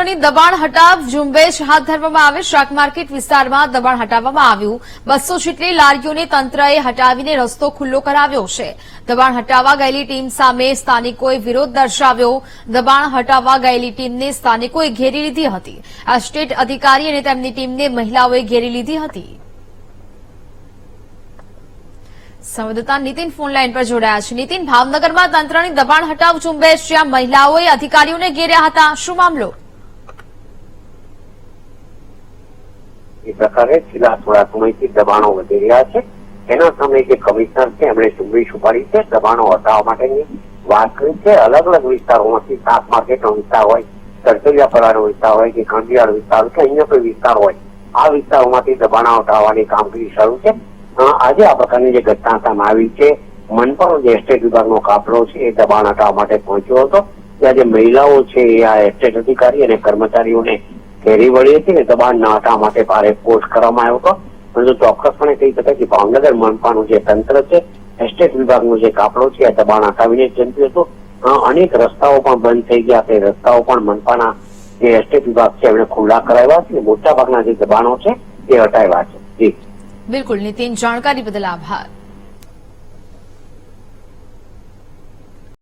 તંત્રની દબાણ હટાવ ઝુંબેશ હાથ ધરવામાં આવે। શાક માર્કેટ વિસ્તારમાં દબાણ હટાવવામાં આવ્યું। 200 જેટલી લારીઓને તંત્રએ હટાવીને રસ્તો ખુલ્લો કરાવ્યો છે। દબાણ હટાવવા ગયેલી ટીમ સામે સ્થાનિકોએ વિરોધ દર્શાવ્યો। દબાણ હટાવવા ગયેલી ટીમને સ્થાનિકોએ ઘેરી લીધી હતી। એસ્ટેટ અધિકારી અને તેમની ટીમને મહિલાઓએ ઘેરી લીધી હતી। સંવાદદાતા નીતિન ફોન લાઈન પર જોડાયા છે। નીતિન, ભાવનગરમાં તંત્રની દબાણ હટાવ ઝુંબેશ, જ્યાં મહિલાઓએ અધિકારીઓને ઘેર્યા હતા, શું મામલો? એ પ્રકારે છેલ્લા થોડા સમયથી દબાણો વધી રહ્યા છે। એના સામે જે કમિશનર છે એમણે ઝુંબેશ ઉપાડી છે, દબાણો હટાવવા માટેની વાત કરી છે। અલગ અલગ વિસ્તારોમાંથી શાક માર્કેટનો વિસ્તાર હોય, સરસરિયાપરાનો વિસ્તાર હોય કે ખંડિયાળ વિસ્તાર કે અન્ય કોઈ વિસ્તાર હોય, આ વિસ્તારોમાંથી દબાણો હટાવવાની કામગીરી શરૂ છે। આજે આ પ્રકારની જે ઘટના સામે આવી છે, મનપાનો જે એસ્ટેટ વિભાગનો કાફલો છે એ દબાણ હટાવવા માટે પહોંચ્યો હતો। ત્યાં જે મહિલાઓ છે એ આ એસ્ટેટ અધિકારી અને કર્મચારીઓને ઘેરી વળી હતી અને દબાણ ન હટાવવા માટે ભારે ફોર્સ કરવામાં આવ્યો હતો। પરંતુ ચોક્કસપણે કહી શકાય કે ભાવનગર મનપાનું જે તંત્ર છે, એસ્ટેટ વિભાગનો જે કાફલો છે એ દબાણ હટાવીને ચંપ્યું હતું। અનેક રસ્તાઓ પણ બંધ થઈ ગયા છે। રસ્તાઓ પણ મનપાના જે એસ્ટેટ વિભાગ છે એમણે ખુલ્લા કરાવ્યા છે। મોટાભાગના જે દબાણો છે એ હટાવ્યા છે। જી બિલકુલ નીતિન, જાણકારી બદલ આભાર।